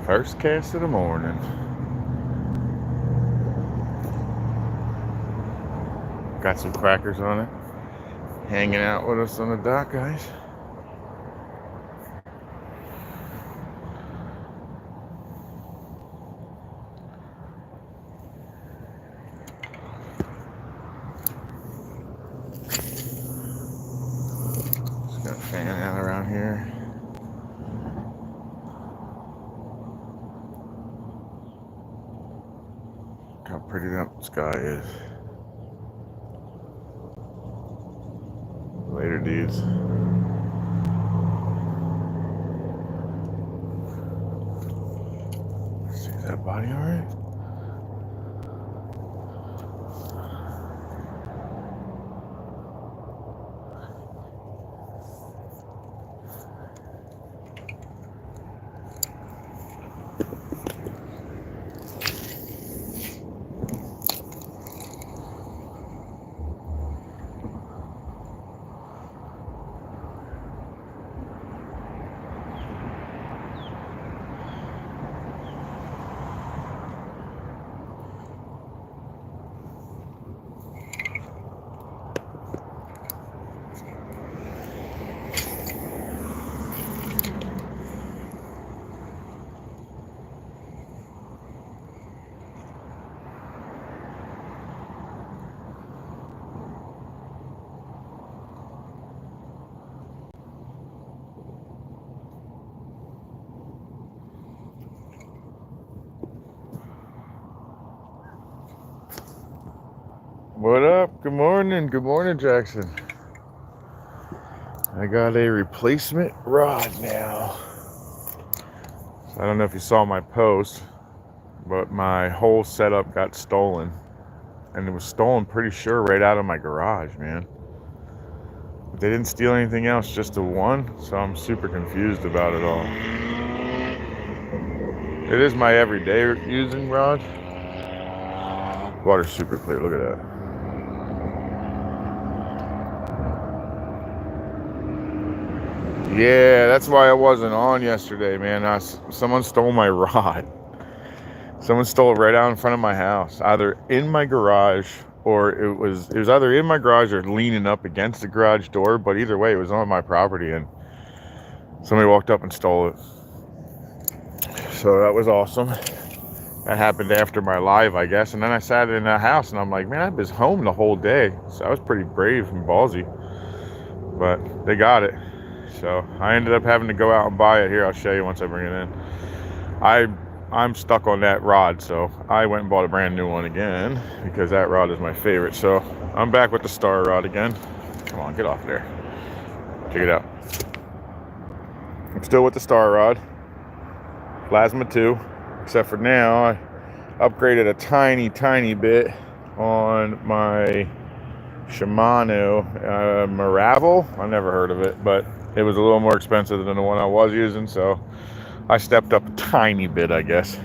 First cast of the morning. Got some crackers on it. Hanging out with us on the dock, guys. Just got a fan out around here. Look how pretty that sky is. Later, dudes. See, is that body alright? What up? Good morning. Good morning, Jackson. I got a replacement rod now. So I don't know if you saw my post, but my whole setup got stolen. And it was stolen pretty sure right out of my garage, man. But they didn't steal anything else, just the one. So I'm super confused about it all. It is my everyday using rod. Water's super clear, look at that. Yeah, that's why I wasn't on yesterday, man. Someone stole my rod. Someone stole it right out in front of my house, either in my garage or it was either in my garage or leaning up against the garage door. But either way, it was on my property, and somebody walked up and stole it. So that was awesome. That happened after my live, I guess. And then I sat in the house, and I'm like, man, I was home the whole day, so I was pretty brave and ballsy. But they got it. So I ended up having to go out and buy it. Here, I'll show you once I bring it in. I'm stuck on that rod, so I went and bought a brand new one again because that rod is my favorite. So I'm back with the star rod again. Come on, get off there. Check it out. I'm still with the star rod. Plasma 2, except for now I upgraded a tiny bit on my Shimano Maravel. I never heard of it, but it was a little more expensive than the one I was using, so I stepped up a tiny bit, I guess.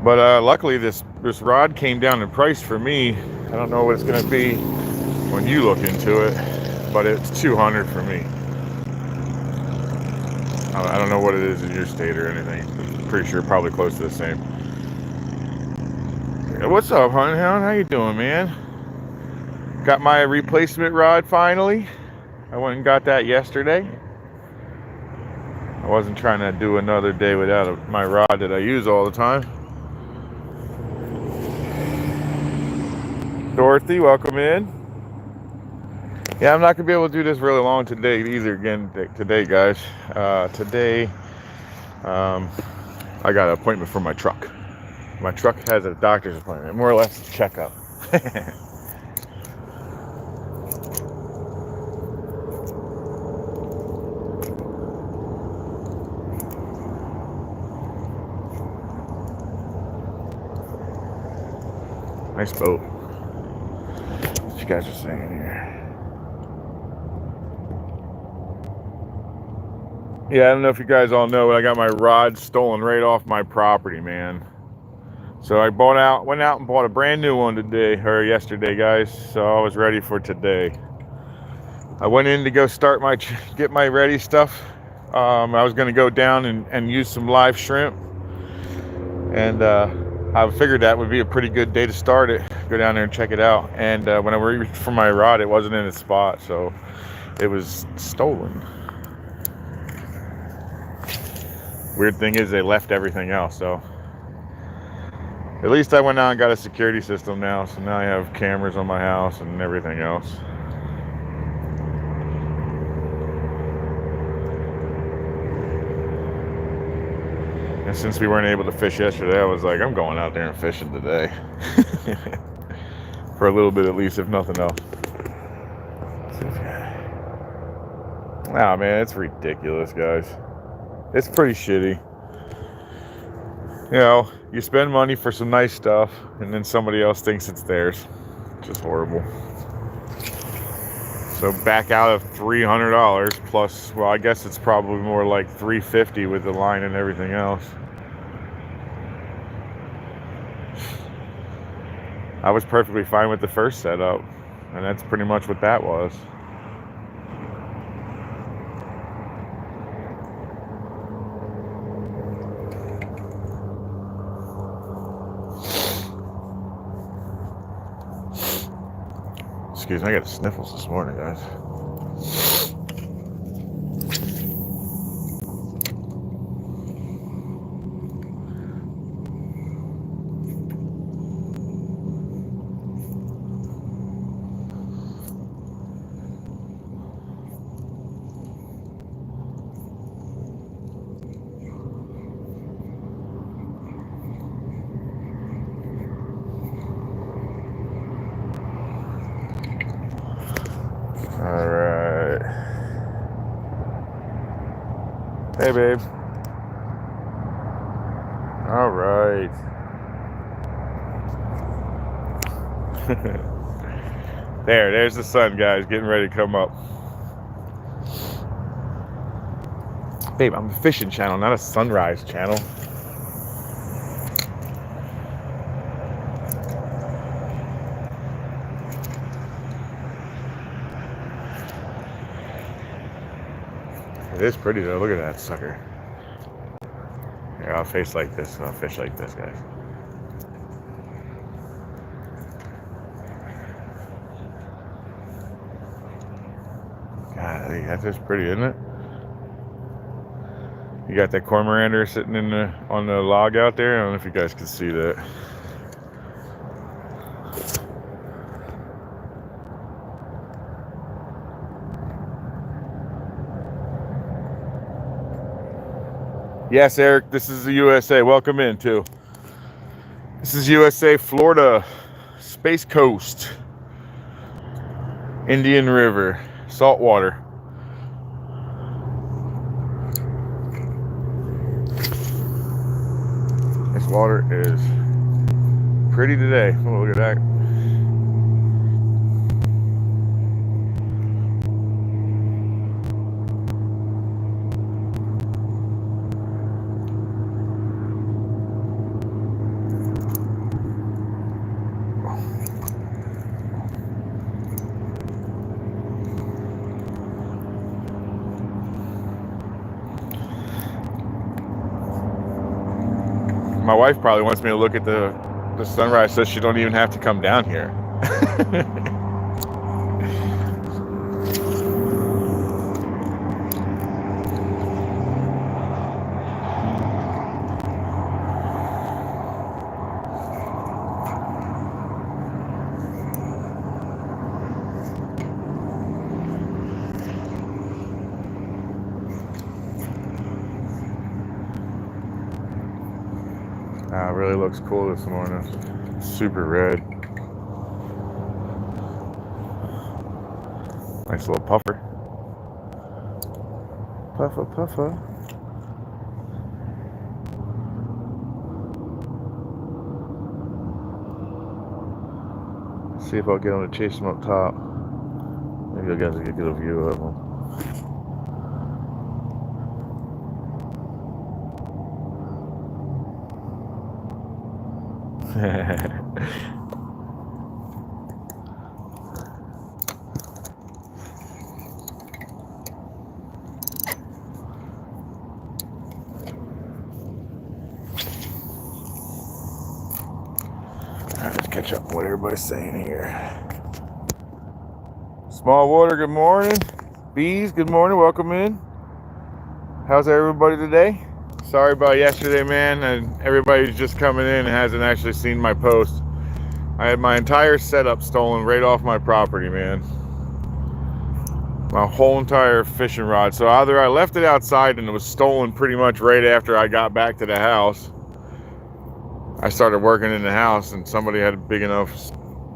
But luckily this rod came down in price for me. I don't know what it's going to be when you look into it, but it's $200 for me. I don't know what it is in your state or anything. I'm pretty sure probably close to the same. What's up, Hunt Hound? How you doing, man? Got my replacement rod finally. I went and got that yesterday. I wasn't trying to do another day without my rod that I use all the time. Dorothy, welcome in. Yeah, I'm not going to be able to do this really long today either today, guys. Today, I got an appointment for my truck. My truck has a doctor's appointment, more or less a checkup. Nice boat. What you guys are saying here? Yeah, I don't know if you guys all know, but I got my rod stolen right off my property, man. So I went out and bought a brand new one yesterday, guys. So I was ready for today. I went in to go get my ready stuff. I was going to go down and use some live shrimp, and I figured that would be a pretty good day to start it. Go down there and check it out. And when I reached for my rod, it wasn't in its spot, so it was stolen. Weird thing is they left everything else, so at least I went out and got a security system now, so now I have cameras on my house and everything else. And since we weren't able to fish yesterday, I was like, I'm going out there and fishing today. For a little bit at least, if nothing else. Ah, man, it's ridiculous, guys. It's pretty shitty. You know, you spend money for some nice stuff, and then somebody else thinks it's theirs. It's just horrible. So back out of $300 plus, well, I guess it's probably more like $350 with the line and everything else. I was perfectly fine with the first setup, and that's pretty much what that was. Excuse me, I got the sniffles this morning, guys. Alright. Hey, babe. Alright. There's the sun, guys, getting ready to come up. Babe, I'm a fishing channel, not a sunrise channel. It is pretty though. Look at that sucker. Here, I'll face like this. I'll fish like this, guys. God, that's just pretty, isn't it? You got that cormorant sitting on the log out there. I don't know if you guys can see that. Yes, Eric, this is the USA. Welcome in, too. This is USA, Florida, Space Coast, Indian River, saltwater. This water is pretty today. Oh, look at that. My wife probably wants me to look at the sunrise so she don't even have to come down here. It really looks cool this morning. Super red. Nice little puffer. Puffer, puffer. See if I'll get them to chase them up top. Maybe you guys will get a good view of them. catch up with what everybody's saying here. Small Water, good morning. Bees, good morning. Welcome in. How's everybody today? Sorry about yesterday, man. And everybody's just coming in and hasn't actually seen my post. I had my entire setup stolen right off my property, man. My whole entire fishing rod. So either I left it outside and it was stolen pretty much right after I got back to the house. I started working in the house and somebody had big enough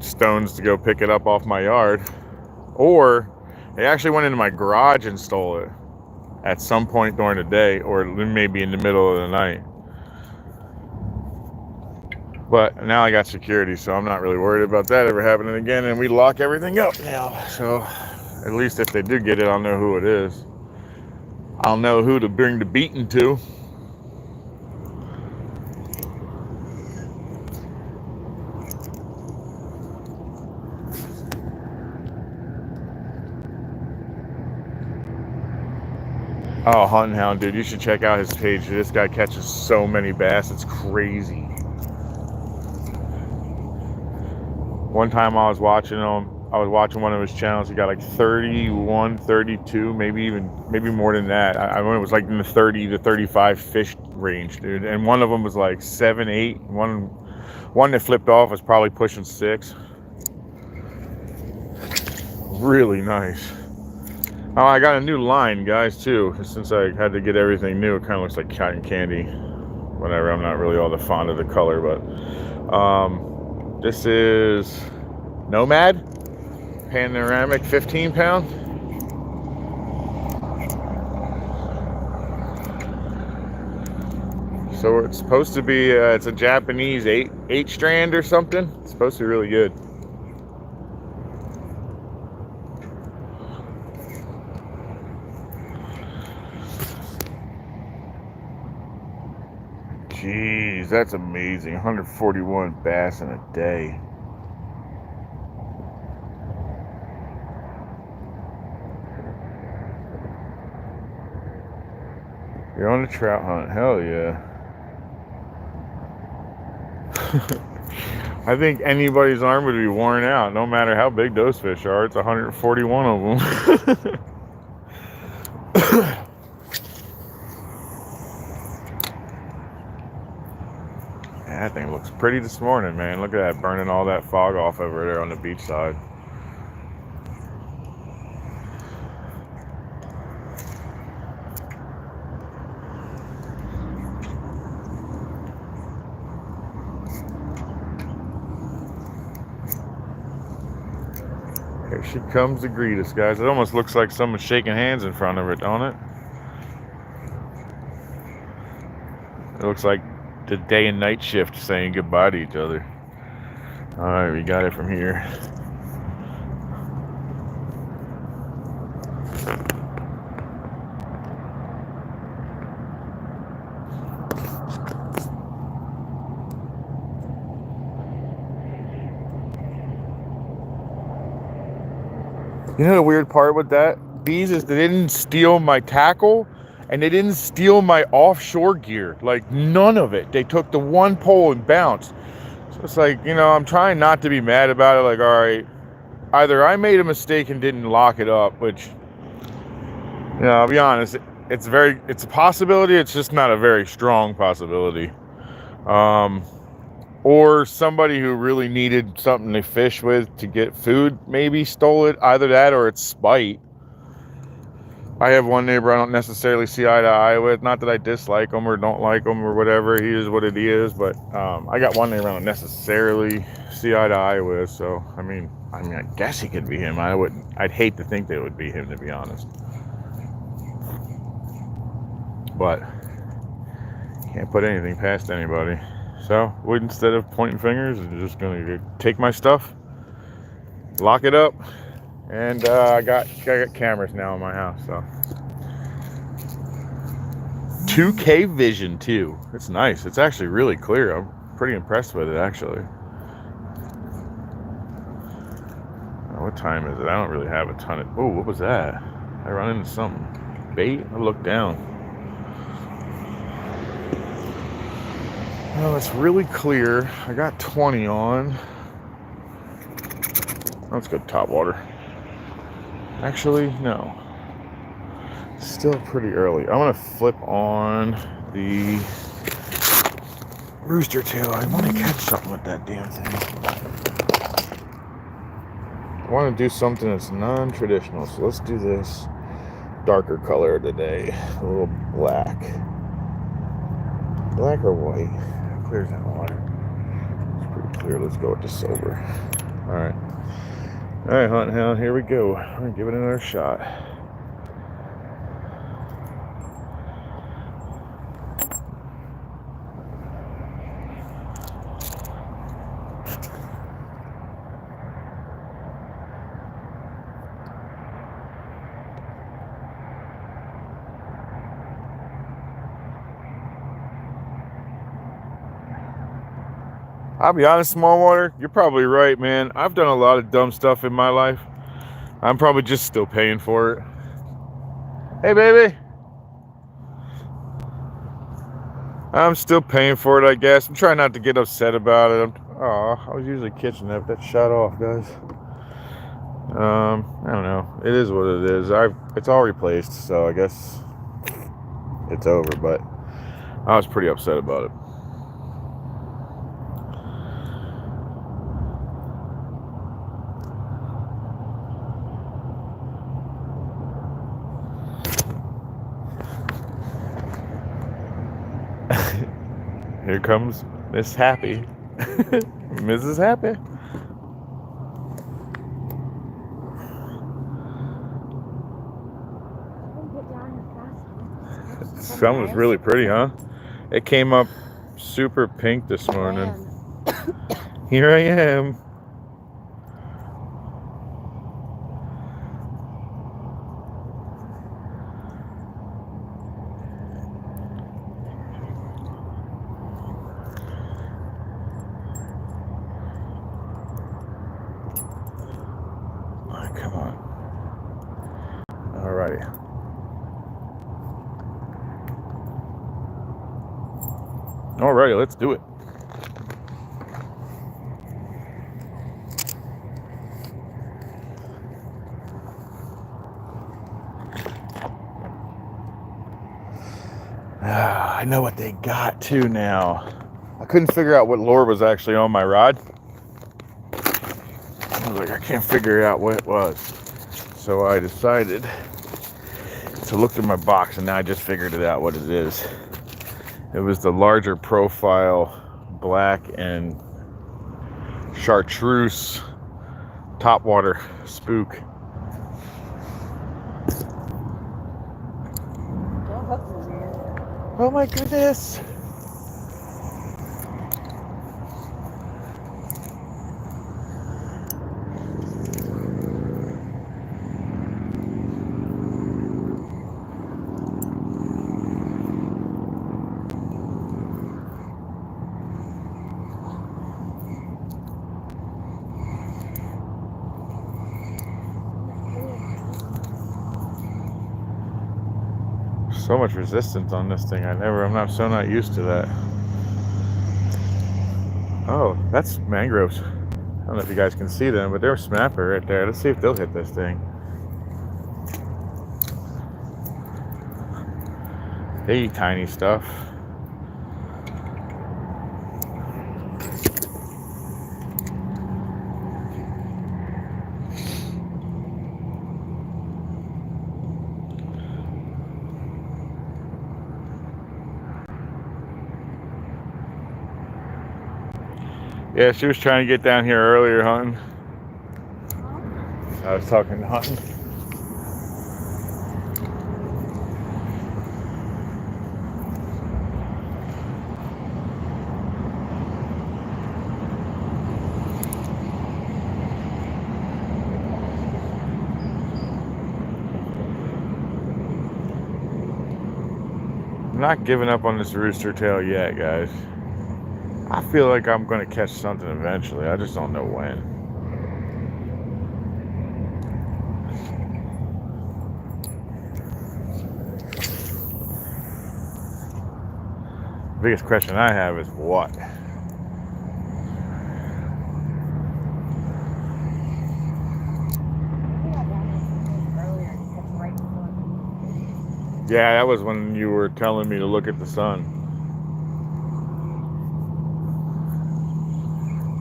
stones to go pick it up off my yard. Or they actually went into my garage and stole it at some point during the day, or maybe in the middle of the night. But now I got security, so I'm not really worried about that ever happening again, and we lock everything up now. So at least if they do get it, I'll know who it is. I'll know who to bring the beating to. Oh, Hunting Hound, dude, you should check out his page. This guy catches so many bass, it's crazy. One time I was watching him, I was watching one of his channels. He got like 31, 32, maybe more than that. I mean, it was like in the 30 to 35 fish range, dude. And one of them was like 7, 8. One that flipped off was probably pushing 6. Really nice. Oh, I got a new line, guys, too. Since I had to get everything new, it kind of looks like cotton candy. Whatever, I'm not really all that fond of the color, but this is Nomad Panoramic 15 pound. So it's supposed to be, it's a Japanese 8 strand or something. It's supposed to be really good. Jeez, that's amazing. 141 bass in a day. You're on a trout hunt. Hell yeah. I think anybody's arm would be worn out, no matter how big those fish are. It's 141 of them. That thing looks pretty this morning, man. Look at that, burning all that fog off over there on the beach side. Here she comes to greet us, guys. It almost looks like someone's shaking hands in front of it, don't it? It looks like the day and night shift saying goodbye to each other. All right, we got it from here. You know the weird part with that? These is they didn't steal my tackle and they didn't steal my offshore gear. Like, none of it. They took the one pole and bounced. So it's like, you know, I'm trying not to be mad about it. Like, all right, either I made a mistake and didn't lock it up, which, you know, I'll be honest, it's a possibility. It's just not a very strong possibility. Or somebody who really needed something to fish with to get food maybe stole it. Either that or it's spite. I have one neighbor I don't necessarily see eye to eye with. Not that I dislike him or don't like him or whatever. He is what it is. But I got one neighbor I don't necessarily see eye to eye with. So, I mean, I guess he could be him. I'd hate to think that it would be him, to be honest. But can't put anything past anybody. So, instead of pointing fingers, I'm just going to take my stuff, lock it up, and I got cameras now in my house. So 2K vision, too. It's nice. It's actually really clear. I'm pretty impressed with it, actually. What time is it? I don't really have a ton of... Oh, what was that? I run into something. Bait? I look down. Well, it's really clear. I got 20 on. Let's go top water. Actually, no. Still pretty early. I'm gonna flip on the rooster tail. I want to catch something with that damn thing. I want to do something that's non-traditional, so let's do this darker color today. A little black. Black or white? Clears that water. It's pretty clear. Let's go with the silver. Alright. Alright, Hunt Hound, here we go. We're gonna give it another shot. I'll be honest, small water, you're probably right, man. I've done a lot of dumb stuff in my life. I'm probably just still paying for it. Hey, baby. I'm still paying for it, I guess. I'm trying not to get upset about it. I was usually catching that, but that shot off, guys. I don't know. It is what it is. It's all replaced, so I guess it's over, but I was pretty upset about it. Here comes Miss Happy. Mrs. Happy. Sun was really pretty, huh? It came up super pink this morning. Here I am. Come on. Alrighty. Alrighty, let's do it. I know what they got too now. I couldn't figure out what lure was actually on my rod. I was like, I can't figure out what it was. So I decided to look through my box, and now I just figured it out what it is. It was the larger profile black and chartreuse topwater spook. Oh my goodness. So much resistance on this thing. I'm not used to that. Oh, that's mangroves. I don't know if you guys can see them, but they're snapper right there. Let's see if they'll hit this thing. They eat tiny stuff. Yeah, she was trying to get down here earlier hunting. I was talking to hunting. I'm not giving up on this rooster tail yet, guys. I feel like I'm going to catch something eventually. I just don't know when. The biggest question I have is what? Yeah, that was when you were telling me to look at the sun.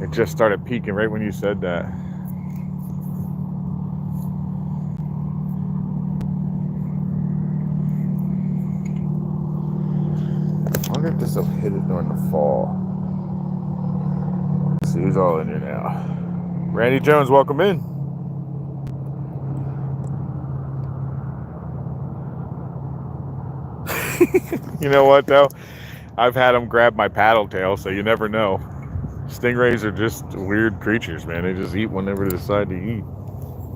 It just started peaking right when you said that. I wonder if this will hit it during the fall. Let's see who's all in here now. Randy Jones, welcome in. You know what, though? I've had them grab my paddle tail, so you never know. Stingrays are just weird creatures, man. They just eat whenever they decide to eat.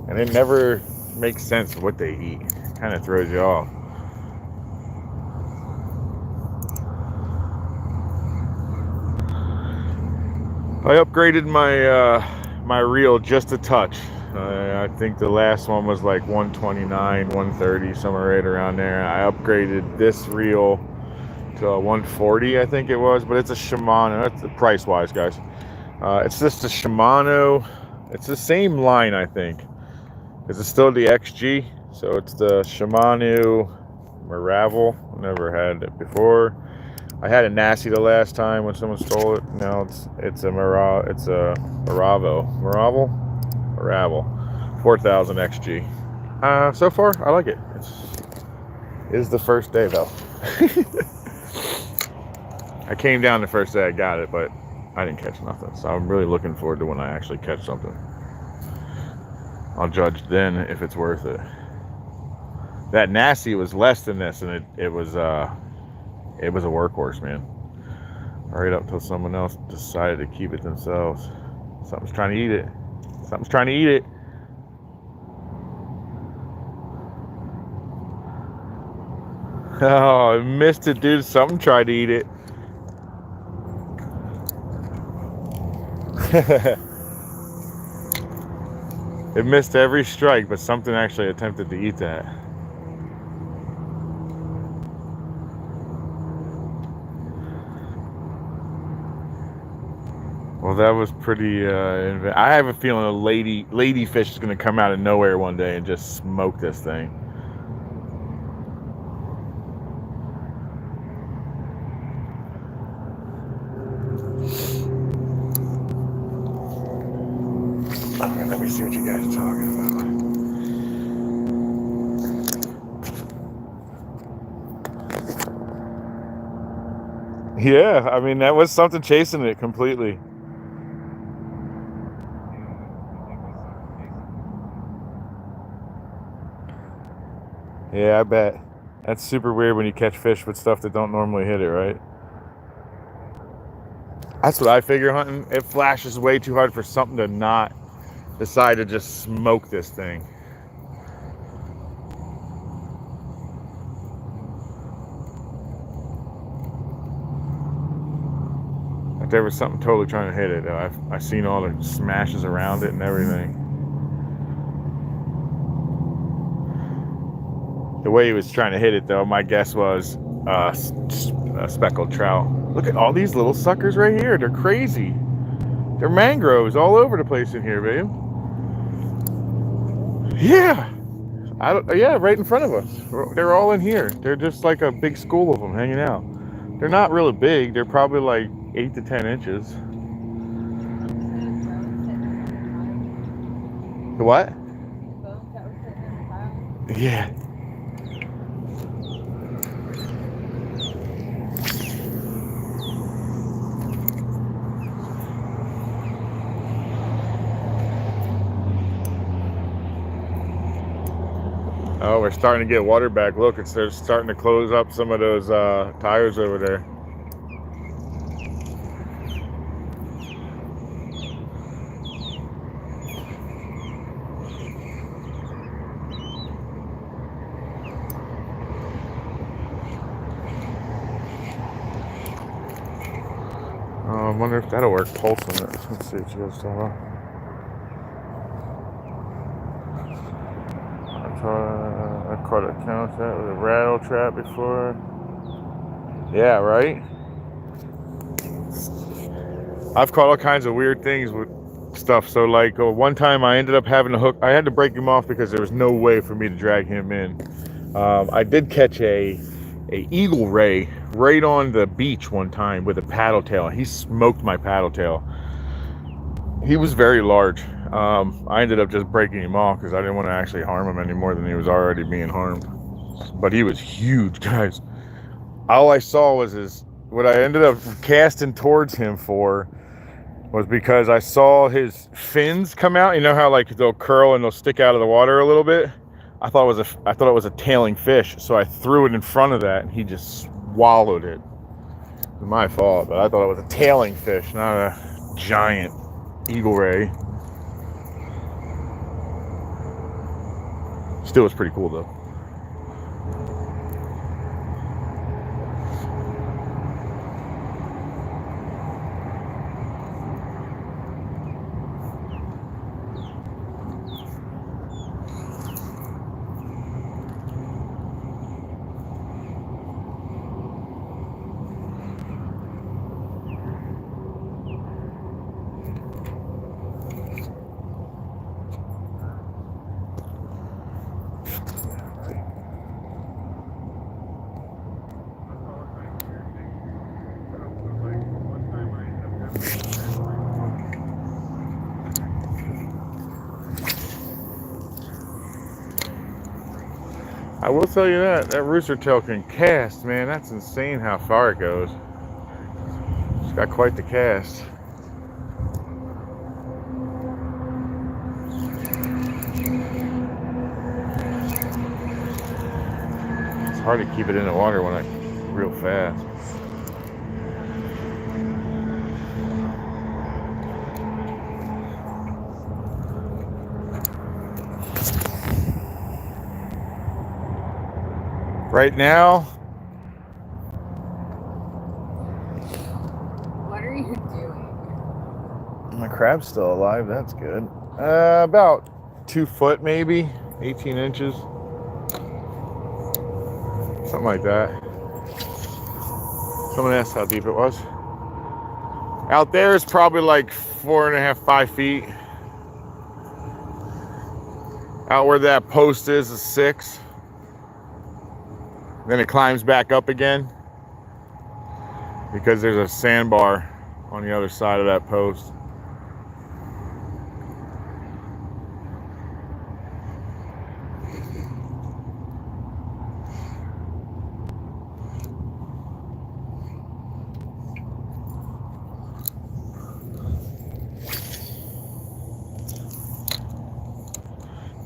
And it never makes sense what they eat. It kind of throws you off. I upgraded my reel just a touch. I think the last one was like 129, 130, somewhere right around there. I upgraded this reel to 140, I think it was, but it's a Shimano. That's the price-wise, guys. It's just a Shimano. It's the same line, I think. It's still the XG, so it's the Shimano Maravel. Never had it before. I had a nasty the last time when someone stole it. Now it's a Maravel 4000 XG. So far I like it. It is the first day though. I came down the first day I got it, but I didn't catch nothing. So I'm really looking forward to when I actually catch something. I'll judge then if it's worth it. That nasty was less than this, and it was a workhorse, man. Right up till someone else decided to keep it themselves. Something's trying to eat it. Something's trying to eat it. Oh, I missed it, dude. Something tried to eat it. It missed every strike, but something actually attempted to eat that. Well, that was pretty. I have a feeling a lady fish is going to come out of nowhere one day and just smoke this thing. Okay, let me see what you guys are talking about. Yeah, I mean that was something chasing it completely. Yeah, I bet. That's super weird when you catch fish with stuff that don't normally hit it, right? That's what I figure hunting. It flashes way too hard for something to not decide to just smoke this thing. If there was something totally trying to hit it, though, I've seen all the smashes around it and everything. The way he was trying to hit it, though, my guess was a speckled trout. Look at all these little suckers right here. They're crazy. They're mangroves all over the place in here, babe. Yeah. Yeah, right in front of us. They're all in here. They're just like a big school of them hanging out. They're not really big. They're probably like 8 to 10 inches. The what? Yeah. Oh, we're starting to get water back. Look, they're starting to close up some of those tires over there. I wonder if that'll work. Pulsing it. Let's see what you guys talking about. I caught a count that with a rattle trap before. Yeah, right? I've caught all kinds of weird things with stuff. So like one time I ended up having to hook. I had to break him off because there was no way for me to drag him in. I did catch a eagle ray right on the beach one time with a paddle tail. He smoked my paddle tail. He was very large. I ended up just breaking him off because I didn't want to actually harm him any more than he was already being harmed. But he was huge, guys. All I saw was what I ended up casting towards him for was because I saw his fins come out. You know how like they'll curl and they'll stick out of the water a little bit? I thought it was a tailing fish, so I threw it in front of that and he just swallowed it. It was my fault, but I thought it was a tailing fish, not a giant eagle ray. Still was pretty cool though. I will tell you that rooster tail can cast, man. That's insane how far it goes. It's got quite the cast. It's hard to keep it in the water when it's real fast. Right now, what are you doing? My crab's still alive. That's good. About 2 foot, maybe 18 inches, something like that. Someone asked how deep it was. Out there is probably like 4.5, 5 feet. Out where that post is 6. Then it climbs back up again because there's a sandbar on the other side of that post.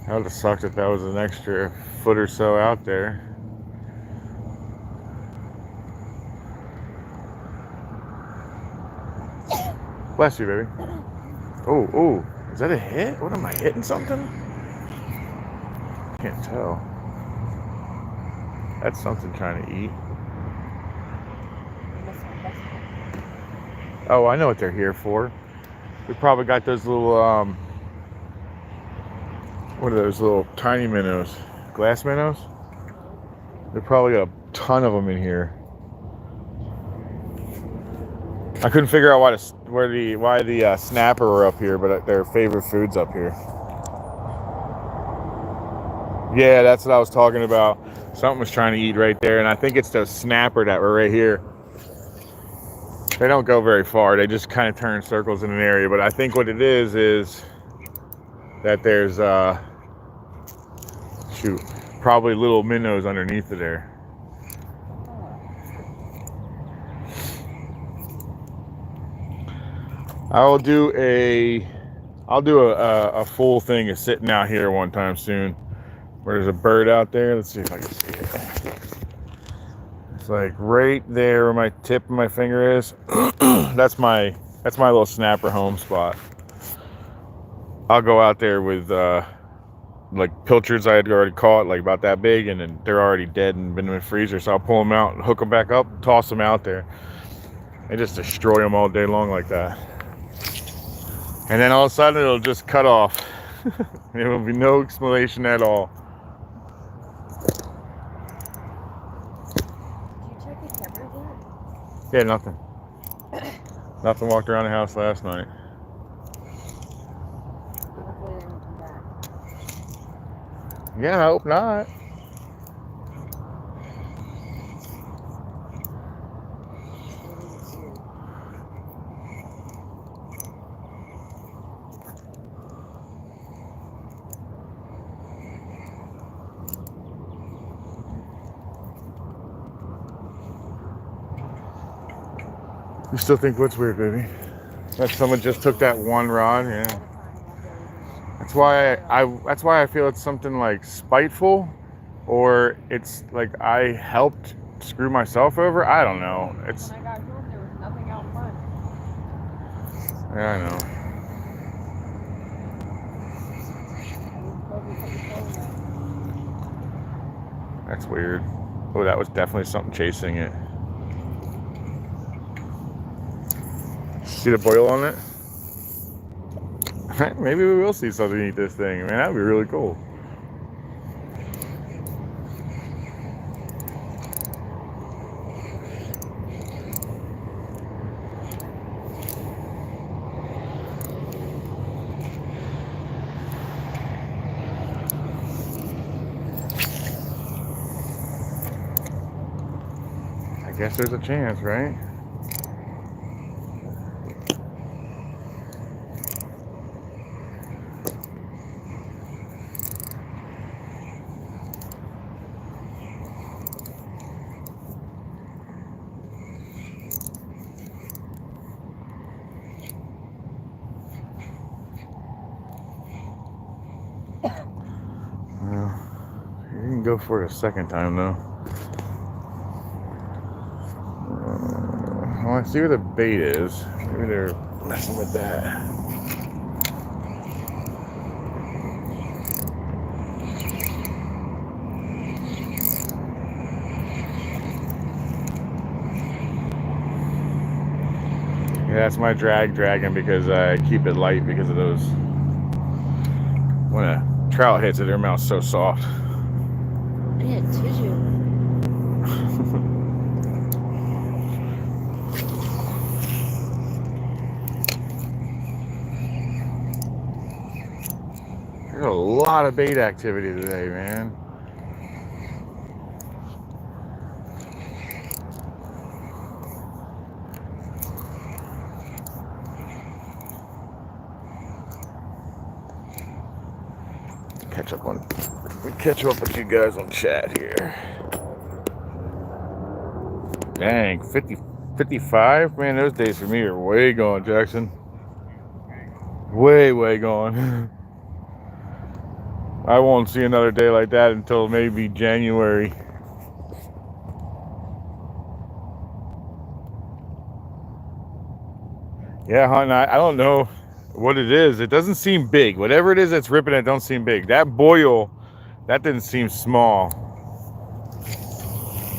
That would have sucked if that was an extra foot or so out there. Bless you, baby. Oh, is that a hit? What am I hitting something? Can't tell. That's something trying to eat. Oh, I know what they're here for. We probably got those little, what are those little tiny minnows? Glass minnows? They probably got a ton of them in here. I couldn't figure out why the snapper were up here, but their favorite food's up here. Yeah, that's what I was talking about. Something was trying to eat right there, and I think it's the snapper that were right here. They don't go very far. They just kind of turn circles in an area, but I think what it is that there's probably little minnows underneath of there. I'll do a full thing of sitting out here one time soon where there's a bird out there. Let's see if I can see it. It's like right there where my tip of my finger is. That's my little snapper home spot. I'll go out there with like pilchards I had already caught, like about that big, and then they're already dead and been in the freezer, so I'll pull them out and hook them back up, toss them out there, and just destroy them all day long like that. And then all of a sudden it'll just cut off. There will be no explanation at all. Did you check the cameras yet? Yeah, nothing. Nothing walked around the house last night. Hopefully they don't come back. Yeah, I hope not. You still think what's weird, baby? That someone just took that one rod, yeah. That's why I feel it's something like spiteful, or it's like I helped screw myself over. I don't know. It's When I got home, there was nothing out front. yeah, I know. That's weird. Oh, that was definitely something chasing it. See the boil on it? Maybe we will see something eat this thing. Man, that'd be really cool. I guess there's a chance, right? Well, you can go for it a second time, though. I want to see where the bait is. Maybe they're messing with that. Yeah, that's my dragging because I keep it light because of those. When a trout hits it, their mouth's so soft. Yeah, tissue. There's a lot of bait activity today, man. Catch up with you guys on chat here. Dang, 50, 55? Man, those days for me are way gone, Jackson. Way gone. I won't see another day like that until maybe January. Yeah, hon, I don't know what it is. It doesn't seem big. Whatever it is that's ripping it, don't seem big. That boil, that didn't seem small.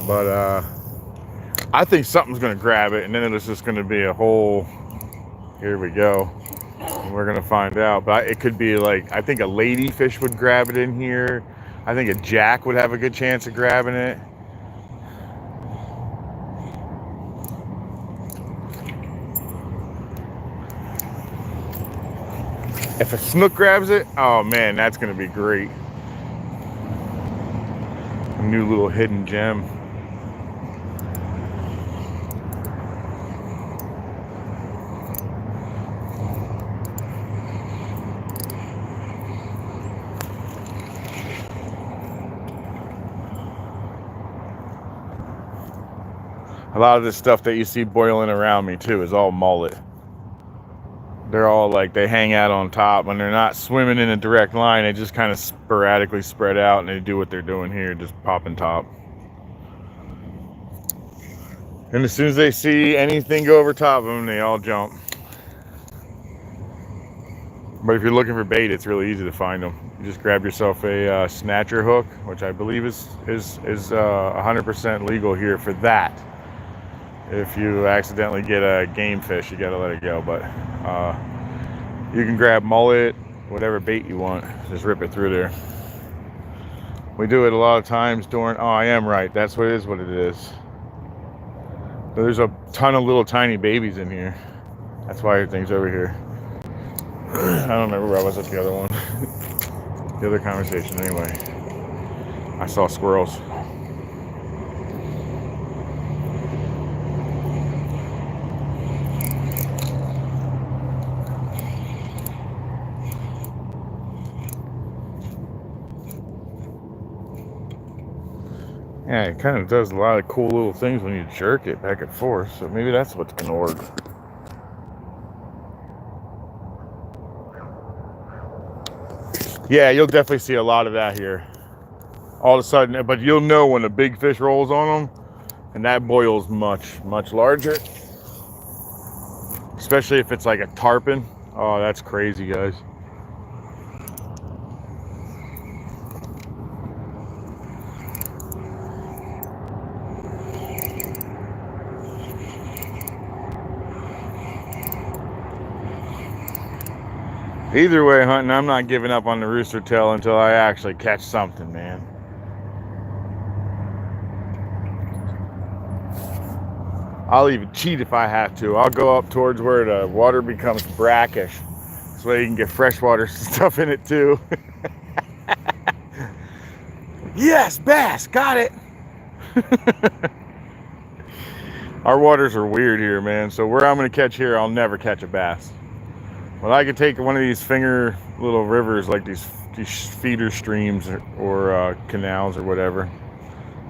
But I think something's gonna grab it, and then it's just gonna be a whole, here we go. And we're gonna find out. But it could be like, I think a ladyfish would grab it in here. I think a jack would have a good chance of grabbing it. If a snook grabs it, oh man, that's gonna be great. A new little hidden gem. A lot of this stuff that you see boiling around me too is all mullet. They're all like, they hang out on top. When they're not swimming in a direct line, they just kind of sporadically spread out, and they do what they're doing here, just popping top. And as soon as they see anything go over top of them, they all jump. But if you're looking for bait, it's really easy to find them. You just grab yourself a snatcher hook, which I believe is 100% legal here for that. If you accidentally get a game fish, you gotta let it go. But you can grab mullet, whatever bait you want, just rip it through there. We do it a lot of times during, oh, I am right, that's what it is. There's a ton of little tiny babies in here. That's why everything's over here. I don't remember where I was at the other one. The other conversation anyway. I saw squirrels. Yeah, it kind of does a lot of cool little things when you jerk it back and forth. So maybe that's what's gonna work. Yeah, you'll definitely see a lot of that here. All of a sudden, but you'll know when a big fish rolls on them, and that boil's much, much larger. Especially if it's like a tarpon. Oh, that's crazy, guys. Either way, hunting, I'm not giving up on the rooster tail until I actually catch something, man. I'll even cheat if I have to. I'll go up towards where the water becomes brackish, so you can get freshwater stuff in it too. Yes, bass, got it. Our waters are weird here, man. So where I'm gonna catch here, I'll never catch a bass. Well, I could take one of these finger little rivers, like these feeder streams or canals or whatever.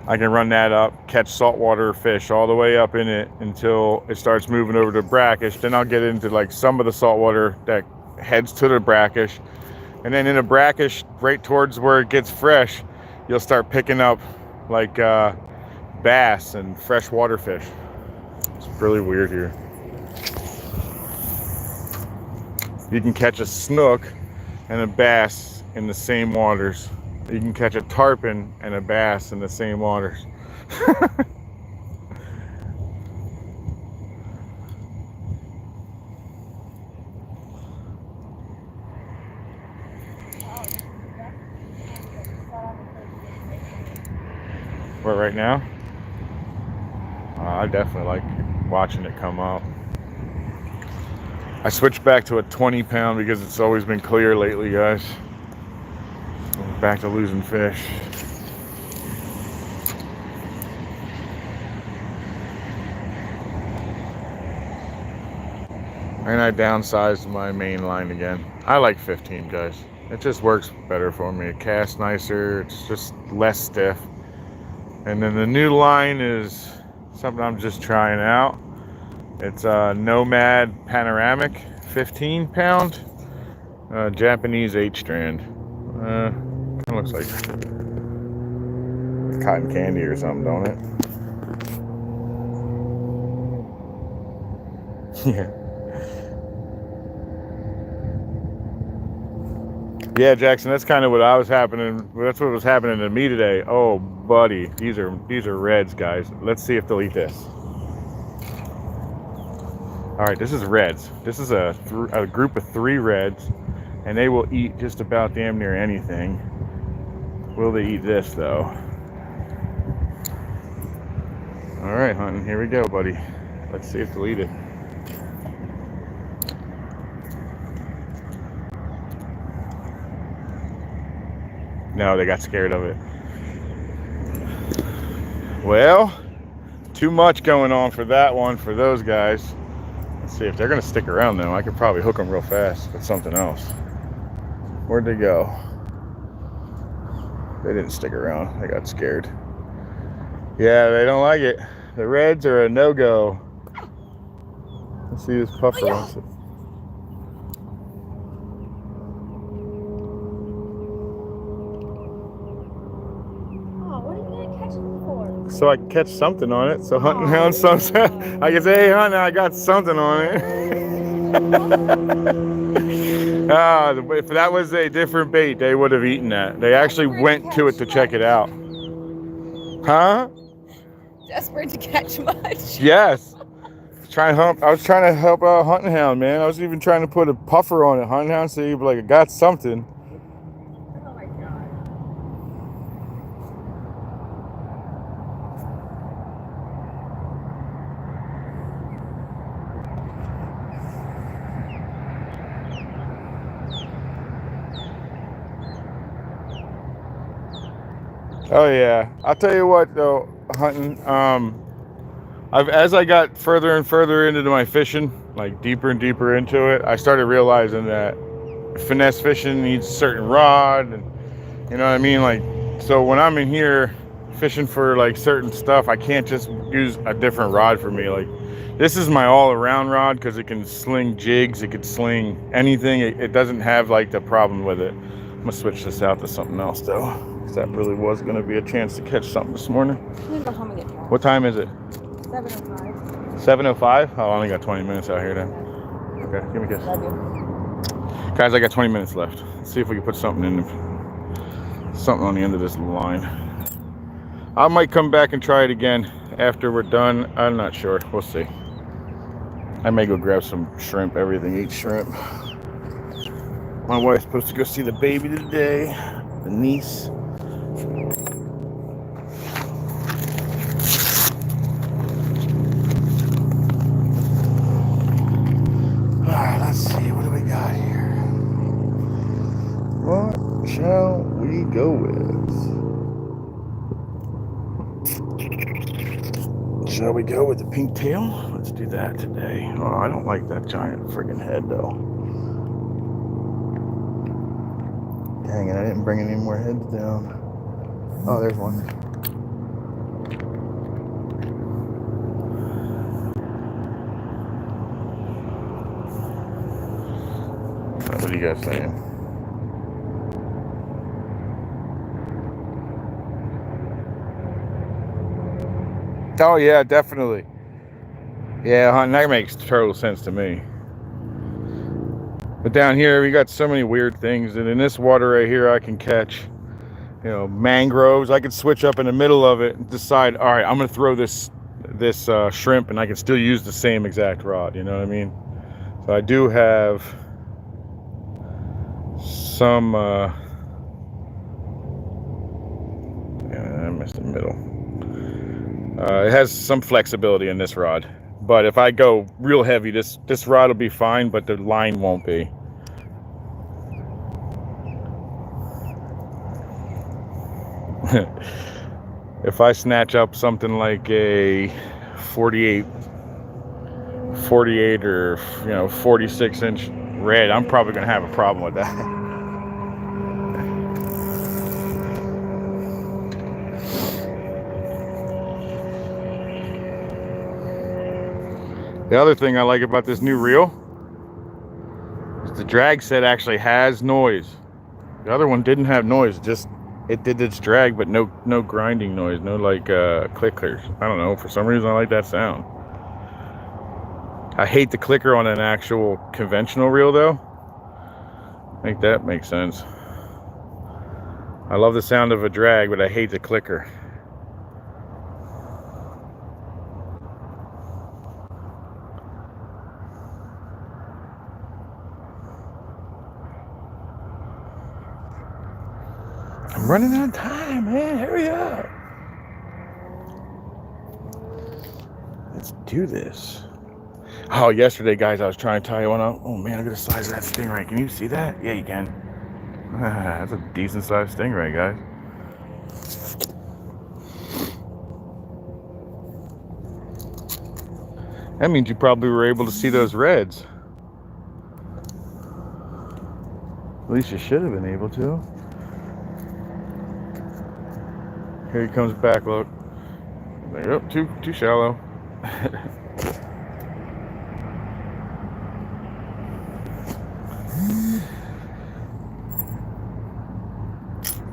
I can run that up, catch saltwater fish all the way up in it until it starts moving over to brackish. Then I'll get into like some of the saltwater that heads to the brackish. And then in the brackish, right towards where it gets fresh, you'll start picking up like bass and freshwater fish. It's really weird here. You can catch a snook and a bass in the same waters. You can catch a tarpon and a bass in the same waters. What, right now? I definitely like watching it come up. I switched back to a 20 pound because it's always been clear lately, guys. Back to losing fish. And I downsized my main line again. I like 15, guys. It just works better for me. It casts nicer. It's just less stiff. And then the new line is something I'm just trying out. It's a Nomad Panoramic 15 pound Japanese 8-strand. Kind of looks like cotton candy or something, don't it? Yeah. Yeah, Jackson, that's kind of what I was happening. That's what was happening to me today. Oh, buddy, these are reds, guys. Let's see if they'll eat this. All right, this is reds. This is a group of 3 reds, and they will eat just about damn near anything. Will they eat this, though? All right, hunting, here we go, buddy. Let's see if they'll eat it. No, they got scared of it. Well, too much going on for that one for those guys. Let's see if they're gonna stick around though. I could probably hook them real fast with something else. Where'd they go? They didn't stick around. They got scared. Yeah, they don't like it. The reds are a no-go. Let's see this puffer wants it. So I can catch something on it. So hunting hound something. I can say, hey, hunting, I got something on it. If that was a different bait, they would have eaten that. They actually went to it to check it out. Huh? Desperate to catch much. Yes. I was trying to help out hunting hound, man. I was even trying to put a puffer on it, hunting hound, so you'd be like, I got something. Oh my god. Oh yeah, I'll tell you what though, hunting. As I got further and further into my fishing, like deeper and deeper into it, I started realizing that finesse fishing needs a certain rod, and you know what I mean. Like, so when I'm in here fishing for like certain stuff, I can't just use a different rod for me. Like this is my all-around rod because it can sling jigs, it could sling anything. It doesn't have like the problem with it. I'm gonna switch this out to something else though, because that really was gonna be a chance to catch something this morning. I'm gonna go home and get dressed. What time is it? 7:05. 7:05? Oh, I only got 20 minutes out here then. Okay, give me a kiss. Love you. Guys, I got 20 minutes left. Let's see if we can put something on the end of this line. I might come back and try it again after we're done. I'm not sure. We'll see. I may go grab some shrimp. Everything eats shrimp. My wife's supposed to go see the baby today, the niece. Alright, let's see. What do we got here? What shall we go with? Shall we go with the pink tail? Let's do that today. Oh, I don't like that giant friggin' head though. Dang it, I didn't bring any more heads down. Oh, there's one. What are you guys saying? Oh yeah, definitely. Yeah, hon, that makes total sense to me. But down here, we got so many weird things. And in this water right here, I can catch, you know, mangroves. I can switch up in the middle of it and decide, all right, I'm going to throw this shrimp, and I can still use the same exact rod. You know what I mean? So I do have some. Yeah, I missed the middle. It has some flexibility in this rod, but if I go real heavy, this rod will be fine, but the line won't be. If I snatch up something like a 48 or 46-inch red, I'm probably gonna have a problem with that. The other thing I like about this new reel is the drag set actually has noise. The other one didn't have noise, just it did its drag, but no grinding noise, no like clickers. I don't know, for some reason I like that sound. I hate the clicker on an actual conventional reel though. I think that makes sense. I love the sound of a drag, but I hate the clicker. I'm running out of time, man. Hurry up. Let's do this. Oh, yesterday, guys, I was trying to tie one up. Oh, man, look at the size of that stingray. Can you see that? Yeah, you can. That's a decent-sized stingray, guys. That means you probably were able to see those reds. At least you should have been able to. Here he comes back, look. Oh, too shallow.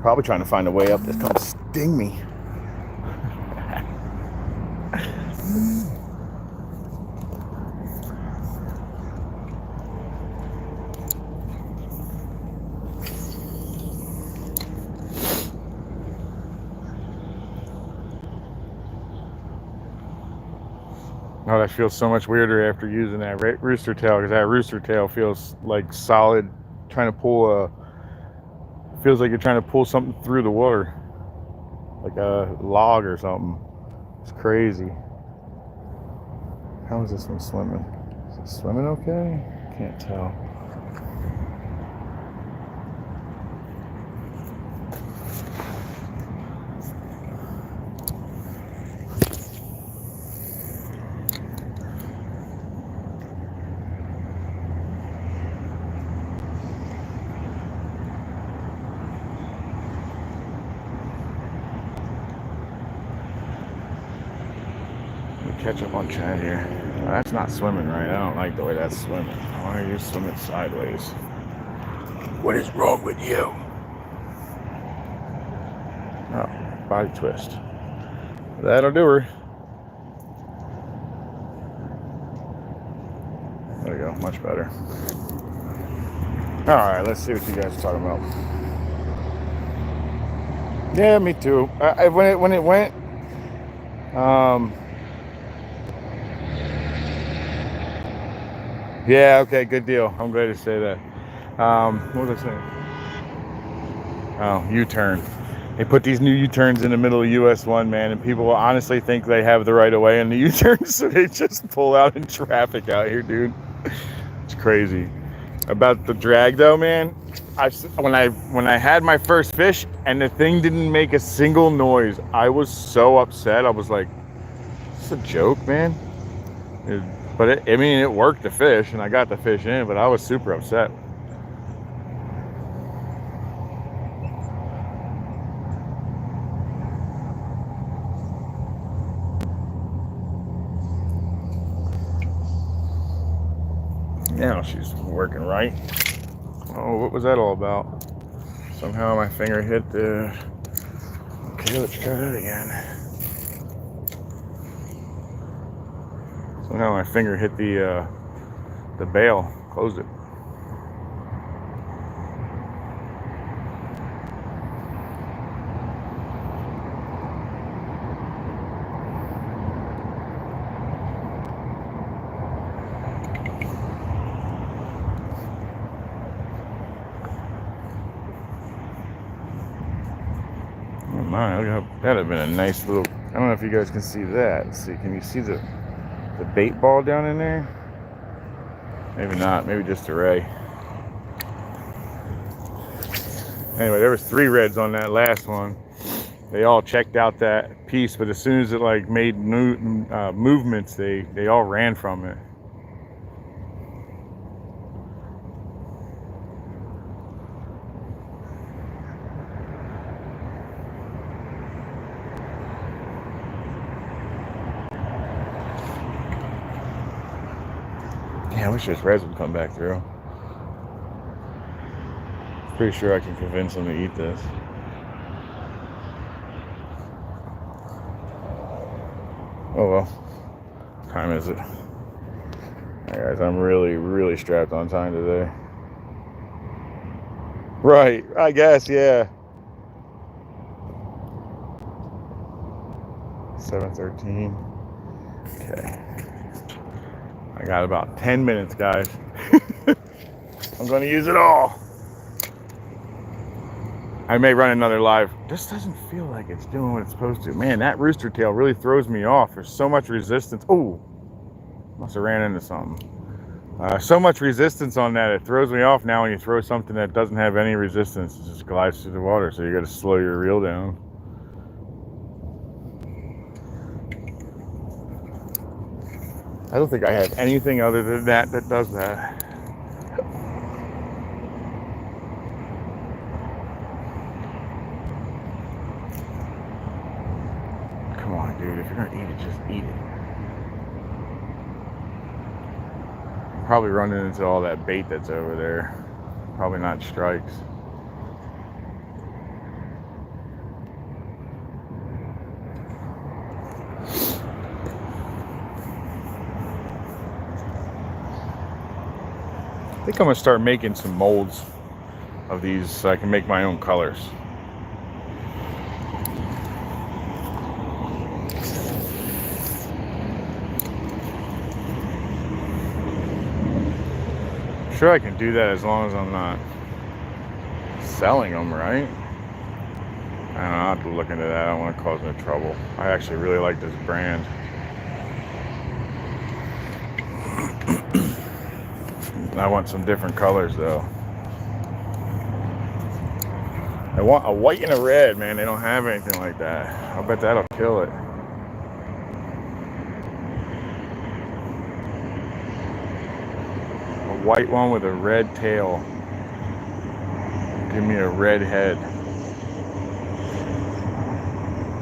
Probably trying to find a way up that's gonna sting me. Oh, that feels so much weirder after using that rooster tail, because that rooster tail feels like solid, trying to pull feels like you're trying to pull something through the water, like a log or something. It's crazy. How is this one swimming? Is it swimming okay? Can't tell. catch up on Chad here. Oh, that's not swimming right. I don't like the way that's swimming. Why are you swimming sideways? What is wrong with you? Oh, body twist. That'll do her. There we go, much better. All right, let's see what you guys are talking about. Yeah, me too. When it went, yeah, okay, good deal. I'm glad to say that. What was I saying? Oh, U-turn. They put these new U-turns in the middle of US 1, man, and people honestly think they have the right of way in the U-turns, so they just pull out in traffic out here, dude. It's crazy. About the drag though, man, when I had my first fish and the thing didn't make a single noise, I was so upset. I was like, "It's a joke, man." It worked the fish, and I got the fish in, but I was super upset. Now she's working right. Oh, what was that all about? Somehow my finger hit the... Okay, let's try that again. Somehow my finger hit the bail. Closed it. That'd have been a nice little... I don't know if you guys can see that. Let's see, can you see the bait ball down in there? Maybe not. Maybe just a ray. Anyway, there was 3 reds on that last one. They all checked out that piece, but as soon as it like made movements, they all ran from it. Yeah, I wish this reds would come back through. Pretty sure I can convince them to eat this. Oh well. What time is it? Alright guys, I'm really strapped on time today. Right, I guess, yeah. 7:13. Okay. I got about 10 minutes, guys. I'm gonna use it all. I may run another live. This doesn't feel like it's doing what it's supposed to. Man, that rooster tail really throws me off. There's so much resistance. Oh, must have ran into something. So much resistance on that. It throws me off now when you throw something that doesn't have any resistance. It just glides through the water. So you got to slow your reel down. I don't think I have anything other than that does that. Come on, dude. If you're going to eat it, just eat it. Probably running into all that bait that's over there. Probably not strikes. I think I'm gonna start making some molds of these so I can make my own colors. I'm sure I can do that as long as I'm not selling them, right? I don't know, I'll have to look into that. I don't want to cause no trouble. I actually really like this brand. I want some different colors though. I want a white and a red, man. They don't have anything like that. I'll bet that'll kill it. A white one with a red tail. Give me a red head.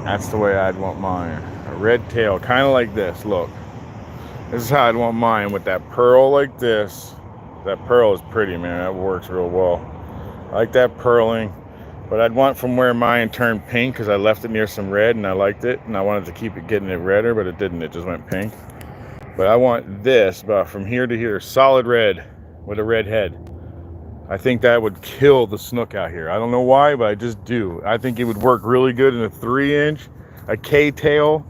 That's the way I'd want mine. A red tail, kind of like this. Look, this is how I'd want mine, with that pearl like this. That pearl is pretty, man. That works real well. I like that pearling, but I'd want from where mine turned pink, because I left it near some red and I liked it, and I wanted to keep it getting it redder, but it didn't. It just went pink. But I want this about from here to here, solid red with a red head. I think that would kill the snook out here. I don't know why, but I just do. I think it would work really good in a 3-inch, a K-tail,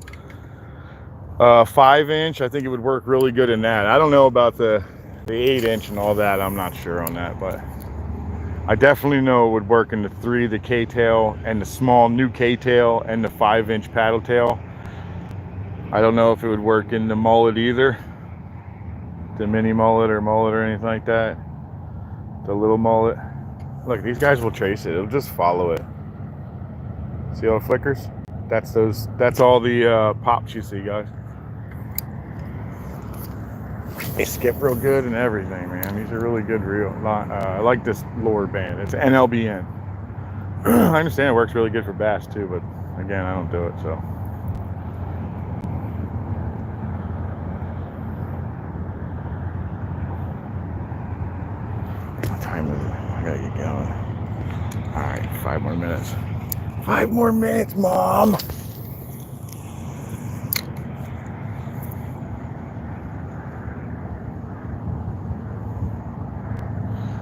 5-inch. I think it would work really good in that. I don't know about the 8-inch and all that. I'm not sure on that, but I definitely know it would work in the 3, the K-tail, and the small new K-tail, and the 5-inch paddle tail. I don't know if it would work in the mullet either, the mini mullet or anything like that, the little mullet. Look, these guys will chase it. It'll just follow it. See how it flickers? That's all the pops you see, guys. They skip real good and everything, man. These are really good reel. I like this lure band. It's NLBN. I understand it works really good for bass too, but again, I don't do it, so. What time is it? I gotta get going. All right, 5 more minutes. 5 more minutes, Mom.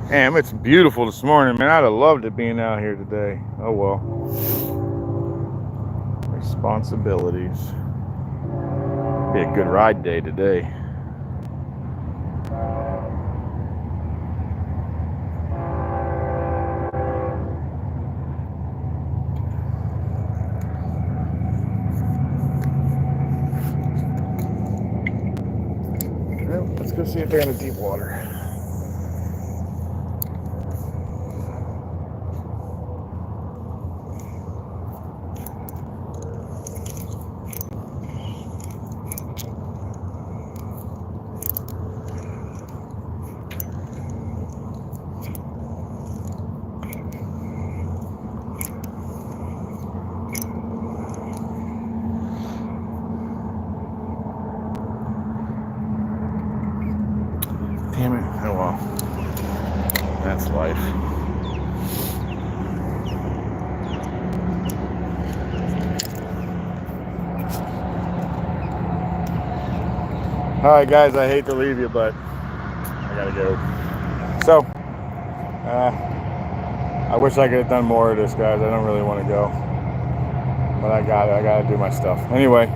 Damn, it's beautiful this morning, man. I'd have loved it being out here today. Oh well. Responsibilities. Be a good ride day today. Well, let's go see if they're in the deep water. Damn it. Oh well. That's life. Alright guys, I hate to leave you, but I gotta go. So, I wish I could have done more of this, guys. I don't really want to go. But I gotta do my stuff. Anyway,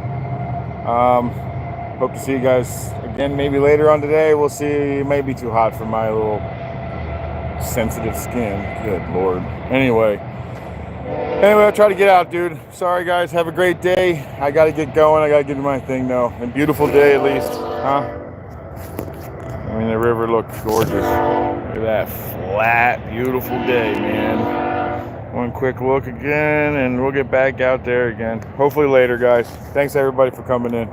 hope to see you guys again maybe later on today. We'll see. It may be too hot for my little sensitive skin. Good Lord. Anyway, I'll try to get out, dude. Sorry, guys. Have a great day. I got to get going. I got to get to my thing, though. A beautiful day, at least. Huh? I mean, the river looks gorgeous. Look at that flat, beautiful day, man. One quick look again, and we'll get back out there again. Hopefully later, guys. Thanks, everybody, for coming in.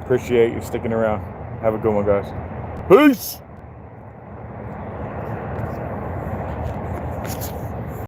Appreciate you sticking around. Have a good one, guys. Peace!